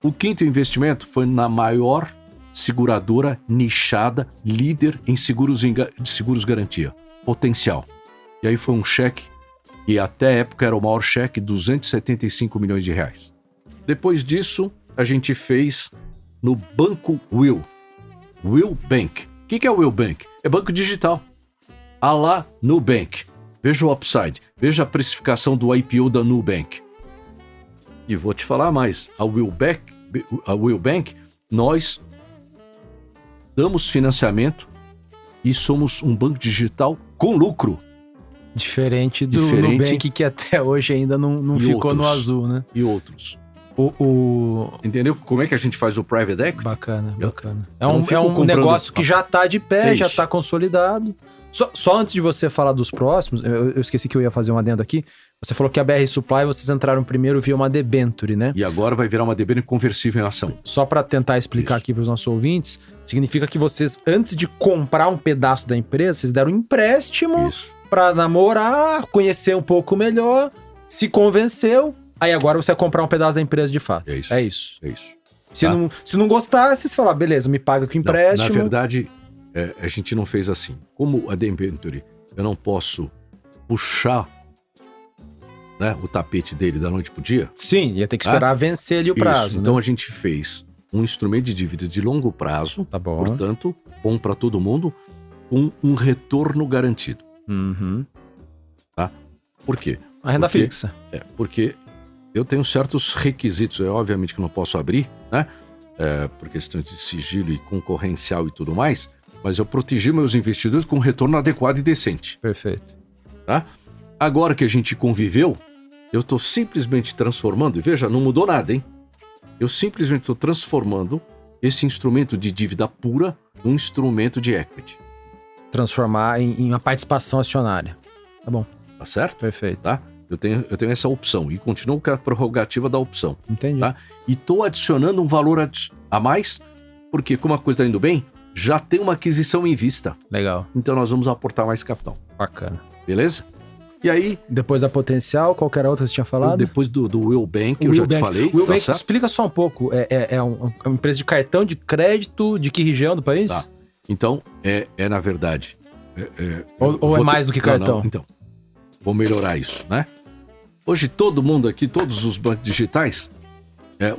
O quinto investimento foi na maior seguradora nichada, líder em seguros garantia, Potencial. E aí foi um cheque, que até a época era o maior cheque, 275 milhões de reais. Depois disso, a gente fez no Banco Will Bank. O que é o Will Bank? É banco digital. A lá Nubank. Veja o upside. Veja a precificação do IPO da Nubank. E vou te falar mais. A Will Bank, nós damos financiamento e somos um banco digital com lucro. Diferente do Nubank, que até hoje ainda não ficou outros, no azul, né? E outros. Entendeu como é que a gente faz o private equity? Bacana. É um negócio que já está de pé, já está consolidado. Só antes de você falar dos próximos, eu esqueci que eu ia fazer um adendo aqui. Você falou que a BR Supply, vocês entraram primeiro via uma debenture, né? E agora vai virar uma debenture conversível em ação. Só para tentar explicar aqui para os nossos ouvintes, significa que vocês, antes de comprar um pedaço da empresa, vocês deram um empréstimo para namorar, conhecer um pouco melhor, se convenceu. Aí agora você vai comprar um pedaço da empresa de fato. É isso. Se não gostar, vocês falam, beleza, me paga com empréstimo. Na verdade, a gente não fez assim. Como a debenture, eu não posso puxar, né, o tapete dele da noite pro dia. Sim, ia ter que esperar vencer ali o prazo. Isso. Então a gente fez um instrumento de dívida de longo prazo. Tá bom. Portanto, bom para todo mundo, com um retorno garantido. Tá? Por quê? A renda fixa. Porque eu tenho certos requisitos, obviamente que não posso abrir, né? Por questões de sigilo e concorrencial e tudo mais, mas eu protegi meus investidores com um retorno adequado e decente. Perfeito. Tá? Agora que a gente conviveu, eu estou simplesmente transformando, e veja, não mudou nada, hein? Eu simplesmente estou transformando esse instrumento de dívida pura num instrumento de equity. Transformar em uma participação acionária. Tá bom. Tá certo? Perfeito. Tá? Eu tenho essa opção e continuo com a prerrogativa da opção. Entendi. Tá? E estou adicionando um valor a mais, porque como a coisa está indo bem, já tem uma aquisição em vista. Legal. Então nós vamos aportar mais capital. Bacana. Beleza? E aí... Depois da Potencial, qualquer outra você tinha falado? Depois do Will Bank, eu já te falei. O Will Bank, explica só um pouco. É uma empresa de cartão de crédito de que região do país? Tá. Então, na verdade... Ou é mais do que cartão? Não. Então, vou melhorar isso, né? Hoje todo mundo aqui, todos os bancos digitais,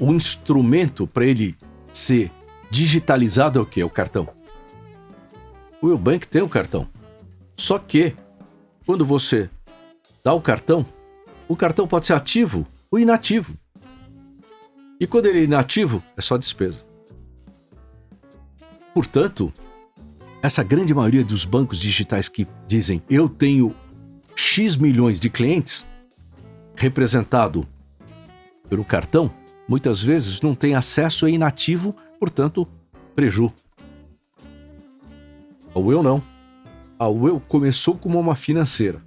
o instrumento para ele ser digitalizado é o quê? É o cartão. O Will Bank tem o cartão. Só que, quando você dá o cartão pode ser ativo ou inativo. E quando ele é inativo, é só despesa. Portanto, essa grande maioria dos bancos digitais que dizem eu tenho X milhões de clientes, representado pelo cartão, muitas vezes não tem acesso, é inativo, portanto, preju. A Will não. A Will começou como uma financeira.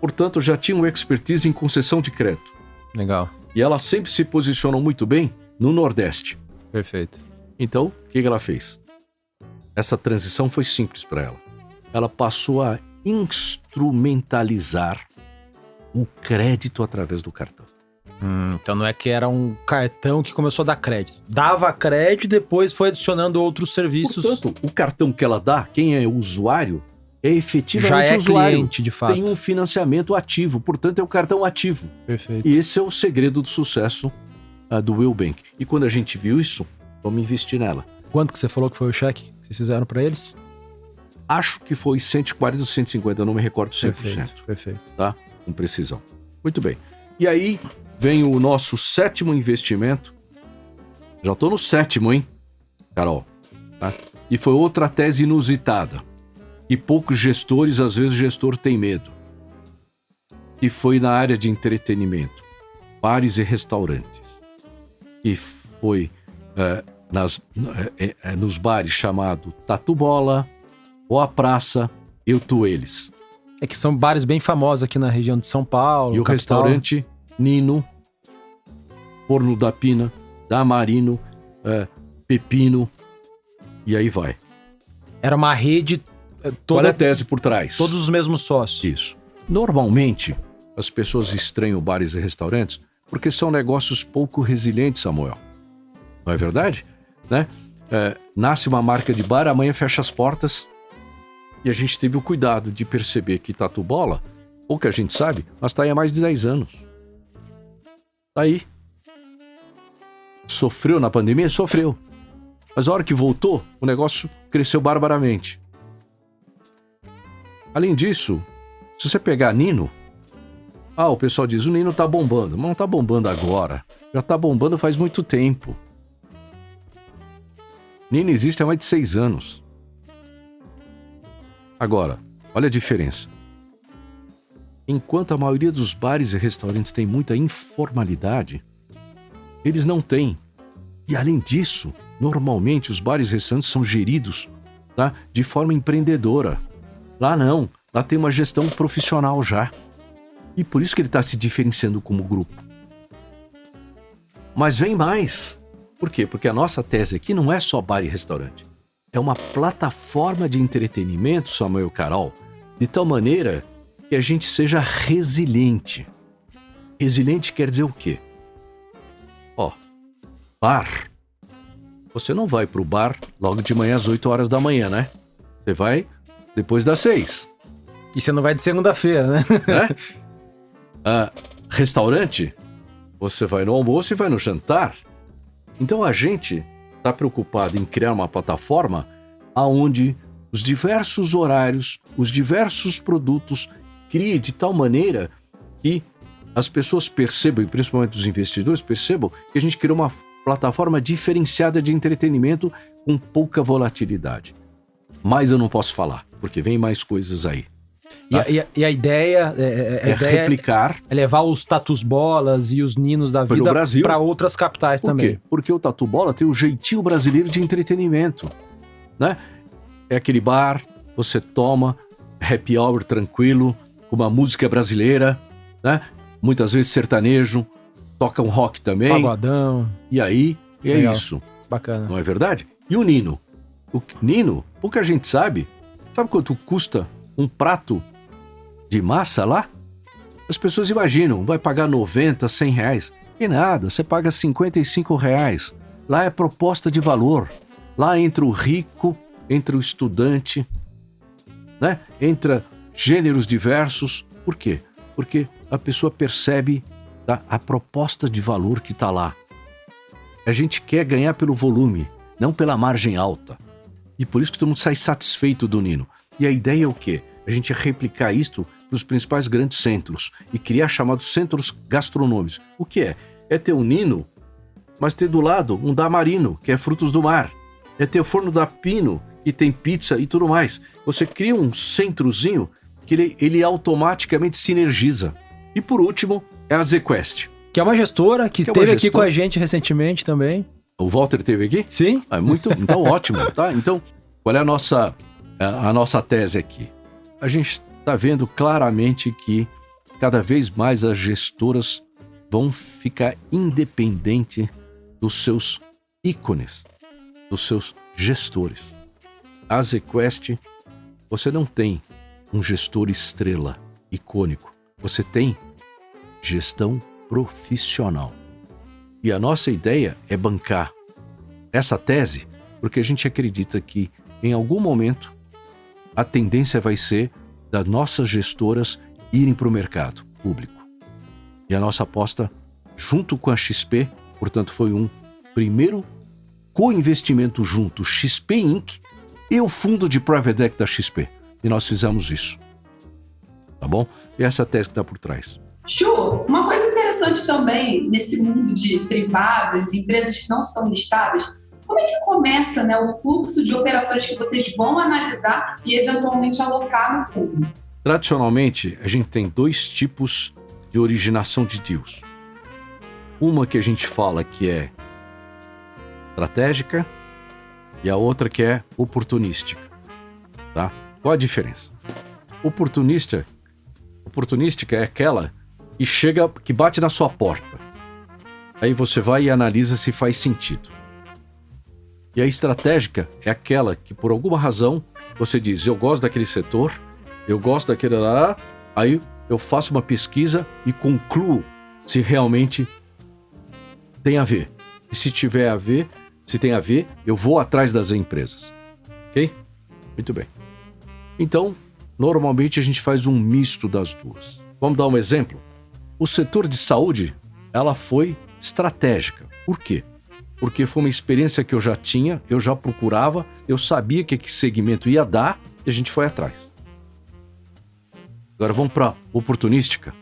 Portanto, já tinha uma expertise em concessão de crédito. Legal. E ela sempre se posicionou muito bem no Nordeste. Perfeito. Então, o que ela fez? Essa transição foi simples para ela. Ela passou a instrumentalizar o crédito através do cartão. Então não é que era um cartão que começou a dar crédito. Dava crédito e depois foi adicionando outros serviços. Portanto, o cartão que ela dá, quem é usuário, é efetivamente já é usuário. cliente, de fato. Tem um financiamento ativo, portanto é o cartão ativo. Perfeito. E esse é o segredo do sucesso do Will Bank. E quando a gente viu isso, vamos investir nela. Quanto que você falou que foi o cheque que vocês fizeram para eles? Acho que foi 140 ou 150, eu não me recordo 100%. Perfeito. Tá? Com precisão. Muito bem. E aí vem o nosso 7º investimento. Já tô no 7º, hein, Carol? Tá? E foi outra tese inusitada. E poucos gestores, às vezes o gestor tem medo. Que foi na área de entretenimento. Bares e restaurantes. E foi nos bares chamado Tatu Bola, ou a Praça, Eu Tu Eles. É que são bares bem famosos aqui na região de São Paulo. E o capital. restaurante Nino, Forno da Pina, Damarino, Pepino, e aí vai. Era uma rede toda... Qual é a tese por trás? Todos os mesmos sócios. Isso. Normalmente, as pessoas estranham bares e restaurantes porque são negócios pouco resilientes, Samuel. Não é verdade? Né? Nasce uma marca de bar, amanhã fecha as portas. E a gente teve o cuidado de perceber que Tatu Bola, pouca gente sabe, mas está aí há mais de 10 anos. Tá aí. Sofreu na pandemia? Sofreu. Mas a hora que voltou, o negócio cresceu barbaramente. Além disso, se você pegar Nino, o pessoal diz, o Nino tá bombando. Mas não tá bombando agora. Já tá bombando faz muito tempo. Nino existe há mais de 6 anos. Agora, olha a diferença. Enquanto a maioria dos bares e restaurantes tem muita informalidade, eles não têm. E além disso, normalmente os bares e restaurantes são geridos, tá, de forma empreendedora. Lá não, lá tem uma gestão profissional já. E por isso que ele está se diferenciando como grupo. Mas vem mais. Por quê? Porque a nossa tese aqui não é só bar e restaurante. É uma plataforma de entretenimento, Samuel e Carol, de tal maneira que a gente seja resiliente. Resiliente quer dizer o quê? Bar. Você não vai pro bar logo de manhã às 8 horas da manhã, né? Você vai depois das 6. E você não vai de segunda-feira, né? Restaurante, você vai no almoço e vai no jantar. Então a gente está preocupado em criar uma plataforma onde os diversos horários, os diversos produtos crie de tal maneira que as pessoas percebam, e principalmente os investidores percebam, que a gente criou uma plataforma diferenciada de entretenimento com pouca volatilidade. Mas eu não posso falar, porque vem mais coisas aí. Tá? E a ideia é replicar. É levar os Tatus Bolas e os Ninos da vida para outras capitais também. Por quê? Porque o Tatu Bola tem o jeitinho brasileiro de entretenimento, né? É aquele bar, você toma, happy hour tranquilo, com uma música brasileira, né? Muitas vezes sertanejo, toca um rock também. Pagodão. E aí, é isso. Bacana. Não é verdade? E o Nino? O Nino, pouca gente sabe. Sabe quanto custa um prato de massa lá? As pessoas imaginam, vai pagar 90, 100 reais. E nada, você paga 55 reais. Lá é proposta de valor. Lá entra o rico, entra o estudante, né? Entra gêneros diversos. Por quê? Porque a pessoa percebe a proposta de valor que está lá. A gente quer ganhar pelo volume, não pela margem alta. E por isso que todo mundo sai satisfeito do Nino. E a ideia é o quê? A gente replicar isto para os principais grandes centros e criar chamados centros gastronômicos. O que é? É ter um Nino, mas ter do lado um da Marino, que é frutos do mar. É ter o forno da Pino, que tem pizza e tudo mais. Você cria um centrozinho que ele automaticamente sinergiza. E por último, é a ZQuest. Que é uma gestora que teve aqui com a gente recentemente também. O Walter teve aqui? Sim. Então ótimo, tá? Então, qual é a nossa tese aqui? A gente está vendo claramente que cada vez mais as gestoras vão ficar independentes dos seus ícones, dos seus gestores. A ZQuest, você não tem um gestor estrela, icônico. Você tem gestão profissional. E a nossa ideia é bancar essa tese, porque a gente acredita que, em algum momento, a tendência vai ser das nossas gestoras irem para o mercado público. E a nossa aposta, junto com a XP, portanto, foi um primeiro co-investimento junto, XP Inc. e o fundo de Private Equity da XP. E nós fizemos isso. Tá bom? E essa é a tese que está por trás. Chu, uma coisa interessante também nesse mundo de privadas, empresas que não são listadas, como é que começa, né, o fluxo de operações que vocês vão analisar e eventualmente alocar no fundo? Tradicionalmente, a gente tem 2 tipos de originação de deals. Uma que a gente fala que é estratégica e a outra que é oportunística. Tá? Qual a diferença? Oportunística é aquela que bate na sua porta. Aí você vai e analisa se faz sentido. E a estratégica é aquela que, por alguma razão, você diz, eu gosto daquele setor, eu gosto daquele lá, aí eu faço uma pesquisa e concluo se realmente tem a ver. E se tiver a ver, se tem a ver, eu vou atrás das empresas. Ok? Muito bem. Então, normalmente a gente faz um misto das duas. Vamos dar um exemplo? O setor de saúde, ela foi estratégica. Por quê? Porque foi uma experiência que eu já tinha, eu já procurava, eu sabia que segmento ia dar e a gente foi atrás. Agora vamos para oportunística.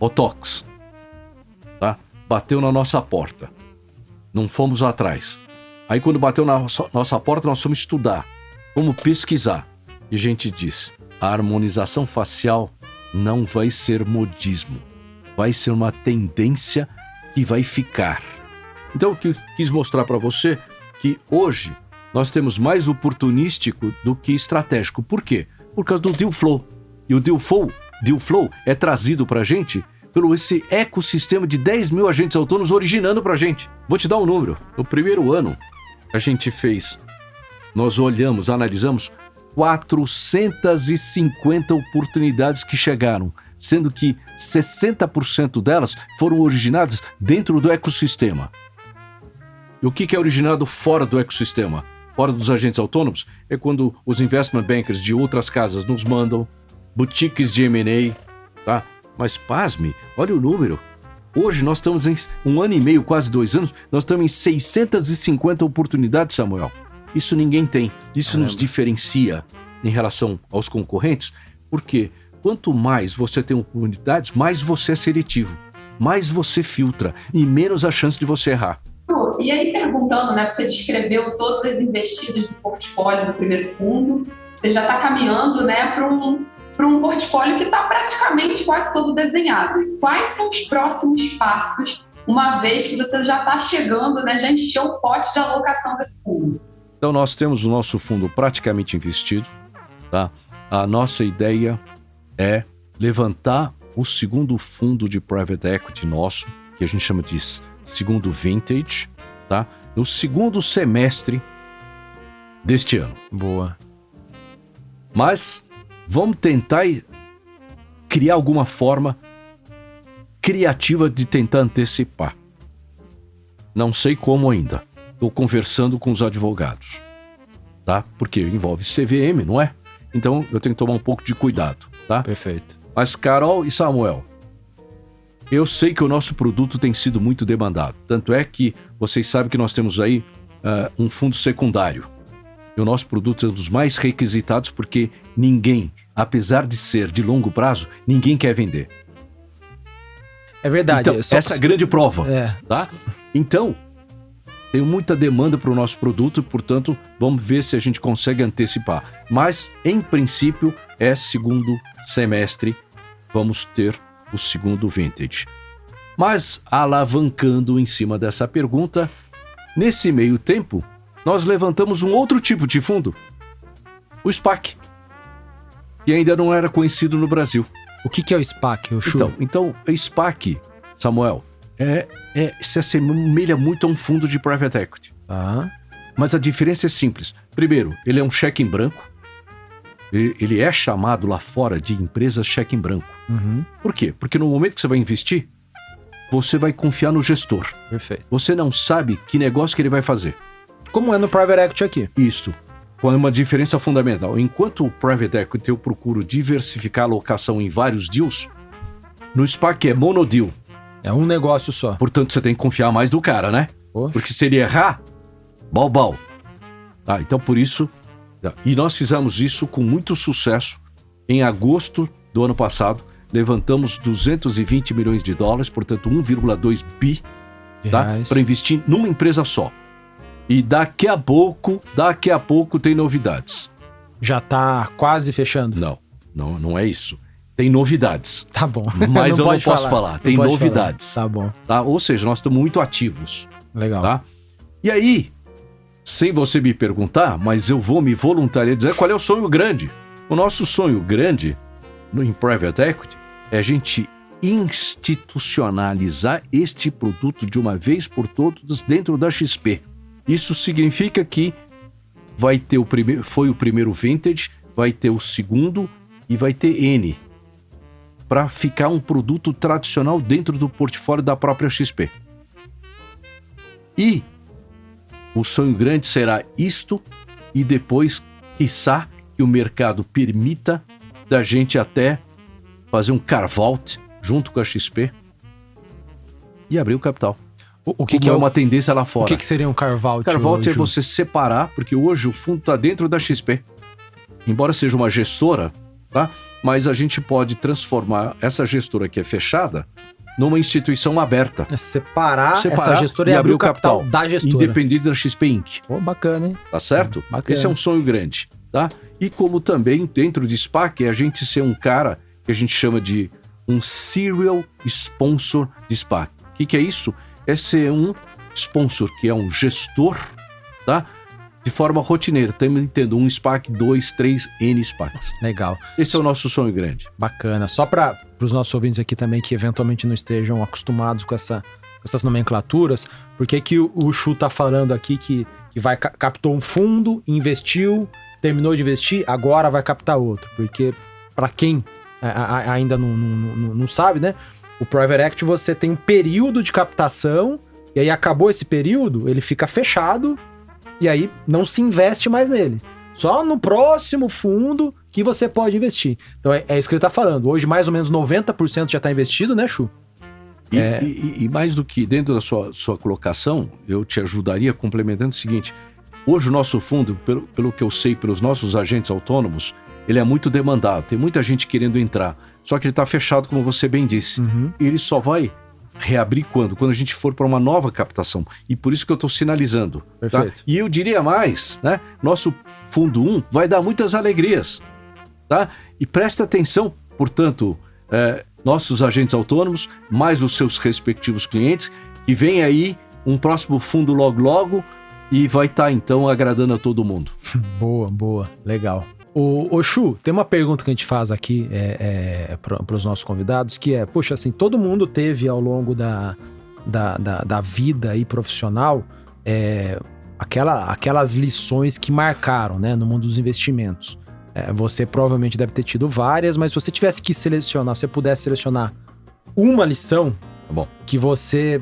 Botox. Tá? Bateu na nossa porta. Não fomos atrás. Aí quando bateu na nossa porta, nós fomos estudar. Fomos pesquisar. E a gente diz, a harmonização facial não vai ser modismo. Vai ser uma tendência que vai ficar. Então, o que eu quis mostrar para você que hoje nós temos mais oportunístico do que estratégico. Por quê? Por causa do deal flow. E o deal flow é trazido para a gente pelo esse ecossistema de 10 mil agentes autônomos originando para a gente. Vou te dar um número. No primeiro ano, a gente nós olhamos, analisamos 450 oportunidades que chegaram, sendo que 60% delas foram originadas dentro do ecossistema. E o que é originado fora do ecossistema? Fora dos agentes autônomos? É quando os investment bankers de outras casas nos mandam, boutiques de M&A, tá? Mas pasme, olha o número. Hoje nós estamos em 1 ano e meio, quase 2 anos, nós estamos em 650 oportunidades, Samuel. Isso ninguém tem. Isso nos diferencia em relação aos concorrentes, porque quanto mais você tem oportunidades, mais você é seletivo, mais você filtra e menos a chance de você errar. E aí, perguntando, né? Você descreveu todas as investidas do portfólio do primeiro fundo, você já está caminhando, né, para um portfólio que está praticamente quase todo desenhado. Quais são os próximos passos, uma vez que você já está chegando, né, já encheu o pote de alocação desse fundo? Então, nós temos o nosso fundo praticamente investido, tá? A nossa ideia é levantar o segundo fundo de Private Equity nosso, que a gente chama de segundo vintage, tá? No segundo semestre deste ano. Boa. Mas vamos tentar criar alguma forma criativa de tentar antecipar. Não sei como ainda. Estou conversando com os advogados, tá? Porque envolve CVM, não é? Então eu tenho que tomar um pouco de cuidado, tá? Perfeito. Mas Carol e Samuel, eu sei que o nosso produto tem sido muito demandado. Tanto é que vocês sabem que nós temos aí um fundo secundário. E o nosso produto é um dos mais requisitados porque ninguém, apesar de ser de longo prazo, ninguém quer vender. É verdade. Então, essa é a grande prova. Tá? Então, tem muita demanda para o nosso produto, portanto, vamos ver se a gente consegue antecipar. Mas, em princípio, segundo semestre, vamos ter o segundo vintage. Mas, alavancando em cima dessa pergunta, nesse meio tempo, nós levantamos um outro tipo de fundo, o SPAC, que ainda não era conhecido no Brasil. O que é o SPAC, Então, o SPAC, Samuel, se assemelha muito a um fundo de private equity. Mas a diferença é simples. Primeiro, ele é um cheque em branco. Ele é chamado lá fora de empresa cheque em branco. Por quê? Porque no momento que você vai investir, você vai confiar no gestor. Perfeito. Você não sabe que negócio que ele vai fazer. Como é no private equity aqui. Isso. Com uma diferença fundamental. Enquanto o private equity eu procuro diversificar a alocação em vários deals, no SPAC é monodeal. É um negócio só. Portanto, você tem que confiar mais do cara, né? Poxa. Porque se ele errar, bal. Tá, então por isso... E nós fizemos isso com muito sucesso. Em agosto do ano passado, levantamos 220 milhões de dólares, portanto 1,2 bi, tá? Para investir numa empresa só. E daqui a pouco tem novidades. Já tá quase fechando? Não é isso. Tem novidades. Tá bom. Mas eu não posso falar. Tem novidades. Tá bom. Tá? Ou seja, nós estamos muito ativos. Legal. Tá? E aí, sem você me perguntar, mas eu vou me voluntariar a dizer qual é o sonho grande. O nosso sonho grande em Private Equity é a gente institucionalizar este produto de uma vez por todas dentro da XP. Isso significa que vai ter foi o primeiro vintage, vai ter o segundo e vai ter N, para ficar um produto tradicional dentro do portfólio da própria XP. E o sonho grande será isto, e depois, quiçá, que o mercado permita da gente até fazer um carve-out junto com a XP e abrir o capital. O que é uma tendência lá fora. O que seria um carve-out? Carve-out é você separar, porque hoje o fundo está dentro da XP. Embora seja uma gestora, tá? Mas a gente pode transformar essa gestora que é fechada numa instituição aberta. Separar essa gestora e abrir o capital da gestora. Independente da XP Inc. Bacana, hein? Tá certo? Bacana. Esse é um sonho grande, tá? E como também dentro de SPAC é a gente ser um cara que a gente chama de um serial sponsor de SPAC. O que é isso? É ser um sponsor, que é um gestor, tá? De forma rotineira. Estamos entendendo um SPAC, 2, 3, N SPACs. Legal. Esse é o nosso sonho grande. Bacana. Só para os nossos ouvintes aqui também que eventualmente não estejam acostumados com essas nomenclaturas, por que o Chu tá falando aqui que captou um fundo, investiu, terminou de investir, agora vai captar outro? Porque para quem ainda não sabe, né? O Private Equity você tem um período de captação e aí acabou esse período, ele fica fechado e aí não se investe mais nele. Só no próximo fundo que você pode investir. Então é isso que ele tá falando. Hoje mais ou menos 90% já tá investido, né, Chu? E mais do que dentro da sua colocação, eu te ajudaria complementando o seguinte. Hoje o nosso fundo, pelo que eu sei, pelos nossos agentes autônomos, ele é muito demandado. Tem muita gente querendo entrar. Só que ele está fechado, como você bem disse. E ele só vai reabrir quando? Quando a gente for para uma nova captação. E por isso que eu estou sinalizando. Perfeito. Tá? E eu diria mais, né? Nosso fundo 1 vai dar muitas alegrias. Tá? E presta atenção, portanto, nossos agentes autônomos, mais os seus respectivos clientes, que vem aí um próximo fundo logo e vai estar, então, agradando a todo mundo. Boa. Legal. Ô Chu, tem uma pergunta que a gente faz aqui para os nossos convidados, que é, poxa, assim, todo mundo teve ao longo da vida aí profissional aquelas lições que marcaram, né, no mundo dos investimentos. Você provavelmente deve ter tido várias, mas se você tivesse que selecionar, se você pudesse selecionar uma lição que você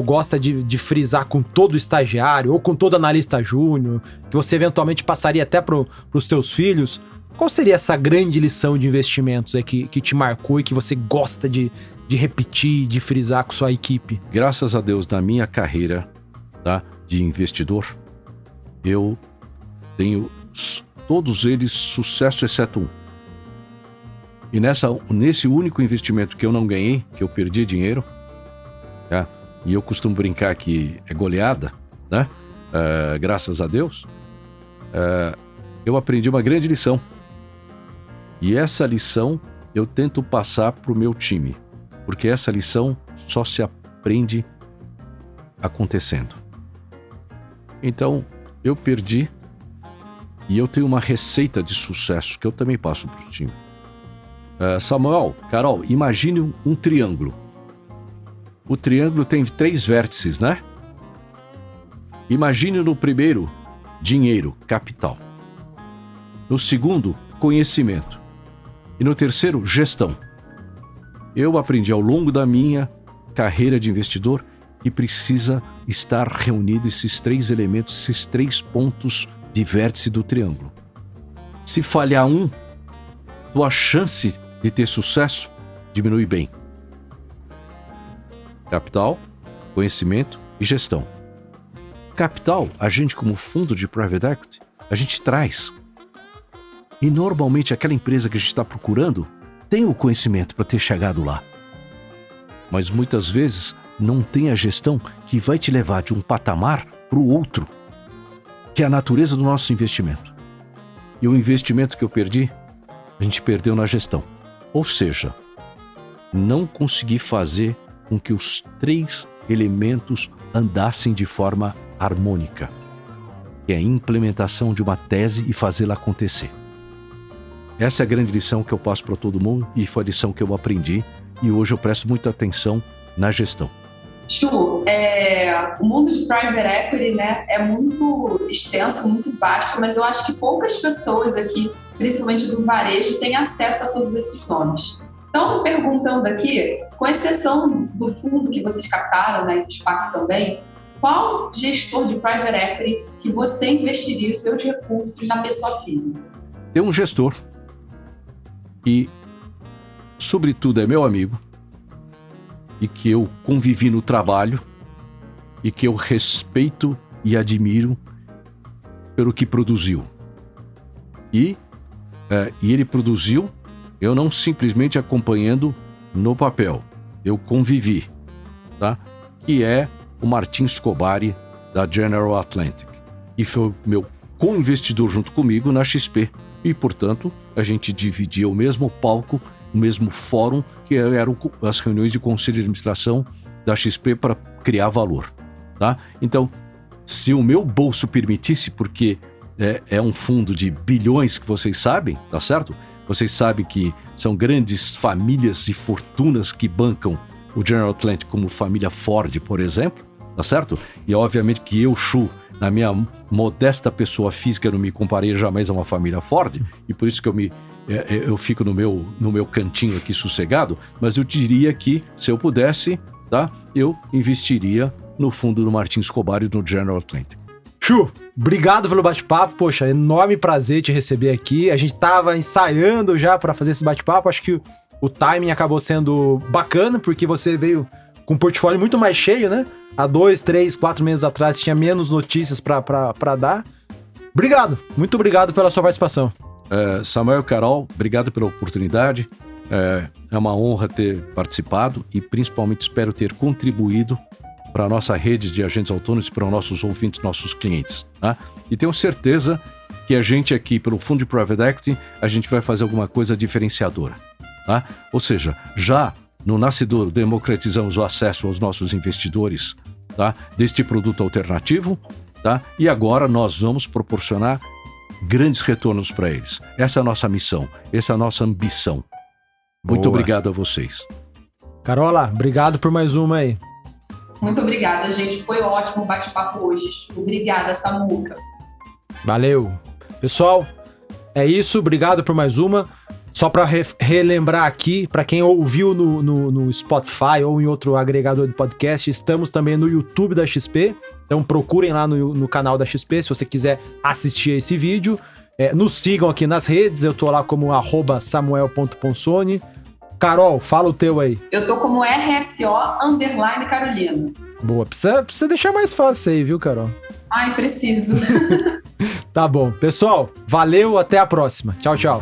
gosta de frisar com todo estagiário ou com todo analista júnior, que você eventualmente passaria até para os teus filhos, Qual seria essa grande lição de investimentos que te marcou e que você gosta de repetir, de frisar com sua equipe? Graças a Deus, na minha carreira, tá, de investidor, eu tenho todos eles sucesso, exceto um. E nesse único investimento que eu não ganhei, que eu perdi dinheiro, tá, e eu costumo brincar que é goleada, né? Graças a Deus, eu aprendi uma grande lição. E essa lição eu tento passar para o meu time, porque essa lição só se aprende acontecendo. Então, eu perdi e eu tenho uma receita de sucesso que eu também passo para o time. Samuel, Carol, imagine um triângulo. O triângulo tem 3 vértices, né? Imagine no primeiro, dinheiro, capital. No segundo, conhecimento. E no terceiro, gestão. Eu aprendi ao longo da minha carreira de investidor que precisa estar reunido esses 3 elementos, esses 3 pontos de vértice do triângulo. Se falhar um, tua chance de ter sucesso diminui bem. Capital, conhecimento e gestão. Capital, a gente como fundo de private equity, a gente traz. E normalmente aquela empresa que a gente está procurando tem o conhecimento para ter chegado lá. Mas muitas vezes não tem a gestão que vai te levar de um patamar para o outro, que é a natureza do nosso investimento. E o investimento que eu perdi, a gente perdeu na gestão. Ou seja, não consegui fazer com que os 3 elementos andassem de forma harmônica, que é a implementação de uma tese e fazê-la acontecer. Essa é a grande lição que eu passo para todo mundo e foi a lição que eu aprendi e hoje eu presto muita atenção na gestão. Chu, o mundo de private equity, né, é muito extenso, muito vasto, mas eu acho que poucas pessoas aqui, principalmente do varejo, têm acesso a todos esses nomes. Então, perguntando aqui, com exceção do fundo que vocês captaram, né, e do SPAC também, qual gestor de private equity que você investiria os seus recursos na pessoa física? Tem um gestor que, sobretudo, é meu amigo e que eu convivi no trabalho e que eu respeito e admiro pelo que produziu. E ele produziu, eu não simplesmente acompanhando no papel, eu convivi, tá? Que é o Martin Scobari, da General Atlantic, e foi meu co-investidor junto comigo na XP. E, portanto, a gente dividia o mesmo palco, o mesmo fórum, que eram as reuniões de conselho de administração da XP para criar valor, tá? Então, se o meu bolso permitisse, porque é um fundo de bilhões que vocês sabem, tá certo? Vocês sabem que são grandes famílias e fortunas que bancam o General Atlantic, como família Ford, por exemplo, tá certo? E obviamente que eu, Chu, na minha modesta pessoa física, não me comparei jamais a uma família Ford, e por isso que eu fico no meu cantinho aqui sossegado, mas eu diria que, se eu pudesse, tá, eu investiria no fundo do Martin Scobari e no General Atlantic. Chu, obrigado pelo bate-papo, poxa, enorme prazer te receber aqui. A gente tava ensaiando já para fazer esse bate-papo, acho que o timing acabou sendo bacana, porque você veio com um portfólio muito mais cheio, né? Há 2, 3, 4 meses atrás tinha menos notícias para dar. Obrigado, muito obrigado pela sua participação. Samuel e Carol, obrigado pela oportunidade. É uma honra ter participado e principalmente espero ter contribuído para a nossa rede de agentes autônomos, para os nossos ouvintes, nossos clientes. Tá? E tenho certeza que a gente aqui, pelo Fundo de Private Equity, a gente vai fazer alguma coisa diferenciadora. Tá? Ou seja, já no Nascedor democratizamos o acesso aos nossos investidores, tá, deste produto alternativo, tá? E agora nós vamos proporcionar grandes retornos para eles. Essa é a nossa missão, essa é a nossa ambição. Muito obrigado a vocês. Carola, obrigado por mais uma aí. Muito obrigada, gente. Foi ótimo o bate-papo hoje. Obrigada, Samuca. Valeu. Pessoal, é isso. Obrigado por mais uma. Só para relembrar aqui, para quem ouviu no Spotify ou em outro agregador de podcast, estamos também no YouTube da XP. Então procurem lá no canal da XP se você quiser assistir esse vídeo. Nos sigam aqui nas redes, eu tô lá como @samuel.ponsoni. Carol, fala o teu aí. Eu tô como RSO_Carolina. Boa, precisa deixar mais fácil aí, viu, Carol? Ai, preciso. Tá bom. Pessoal, valeu, até a próxima. Tchau, tchau.